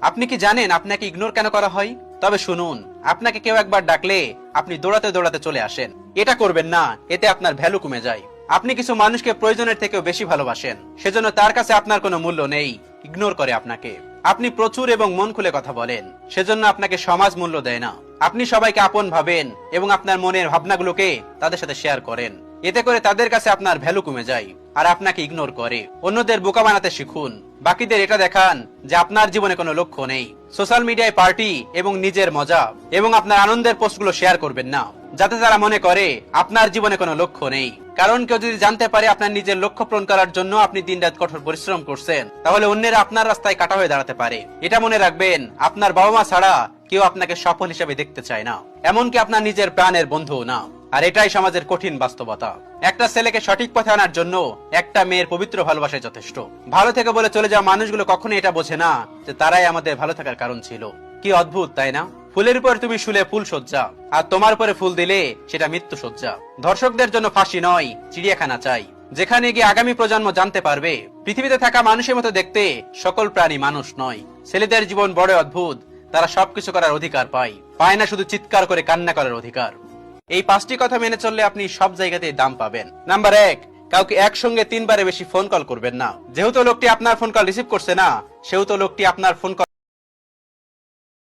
আপনি কি জানেন আপনাকে ইগনোর কেন করা হয়? তবে শুনুন, আপনাকে কেউ একবার ডাকলে আপনি দৌড়াতে দৌড়াতে চলে আসেন। এটা করবেন না, এতে আপনার ভ্যালু কমে যায়। আপনি কিছু মানুষকে প্রয়োজনের থেকেও বেশি ভালোবাসেন, সেজন্য তার কাছে আপনার কোনো মূল্য নেই, ইগনোর করে আপনাকে। আপনি প্রচুর এবং মন খুলে কথা বলেন, সেজন্য আপনাকে সমাজ মূল্য দেয় না। আপনি সবাইকে আপন ভাবেন এবং আপনার মনের ভাবনাগুলোকে তাদের সাথে শেয়ার করেন। এতে করে তাদের কাছে আপনার ভ্যালু কমে যায় আর আপনাকে ইগনোর করে। অন্যদের বোকা বানাতে শিখুন, বাকিদের এটা দেখান যে আপনার জীবনে কোনো লক্ষ্য নেই। সোশ্যাল মিডিয়ায় পার্টি এবং নিজের মজা এবং আপনার আনন্দের পোস্টগুলো শেয়ার করবেন না, যাতে তারা মনে করে আপনার জীবনে কোনো লক্ষ্য নেই। কারণ কেউ যদি জানতে পারে আপনার নিজের লক্ষ্য পূরণ করার জন্য আপনি দিনরাত কঠোর পরিশ্রম করছেন, তাহলে অন্যেরা আপনার রাস্তায় কাটা হয়ে দাঁড়াতে পারে। এটা মনে রাখবেন, আপনার বাবা মা ছাড়া কেউ আপনাকে সফল হিসেবে দেখতে চায় না, এমনকি আপনার নিজের প্রাণের বন্ধুও না। আর এটাই সমাজের কঠিন বাস্তবতা। একটা ছেলেকে সঠিক পথে আনার জন্য একটা মেয়ের পবিত্র ভালোবাসাই যথেষ্ট। ভালো থেকে বলে চলে যাওয়া মানুষগুলো কখনোই এটা বোঝে না যে তারাই আমাদের ভালো থাকার কারণ ছিল। কি অদ্ভুত, তাই না? ফুলের উপর তুমি শুলে ফুল সজ্জা, আর তোমার উপরে ফুল দিলে সেটা মৃত্যু সজ্জা। ধর্ষকদের জন্য ফাঁসি নয়, চিড়িয়াখানা চাই, যেখানে গিয়ে আগামী প্রজন্ম জানতে পারবে পৃথিবীতে থাকা মানুষের মতো দেখতে সকল প্রাণী মানুষ নয়। ছেলেদের জীবন বড় অদ্ভুত, তারা সবকিছু করার অধিকার পায় না শুধু চিৎকার করে কান্না করার অধিকার। এই 5টি কথা মেনে চললে আপনি সব জায়গাতেই দাম পাবেন। নাম্বার 1, কাউকে একসঙ্গে 3বারে বেশি ফোন কল করবেন না। যেহেতু লোকটি আপনার ফোন কল রিসিভ করছে না, সেহেতু লোকটি আপনার ফোন কল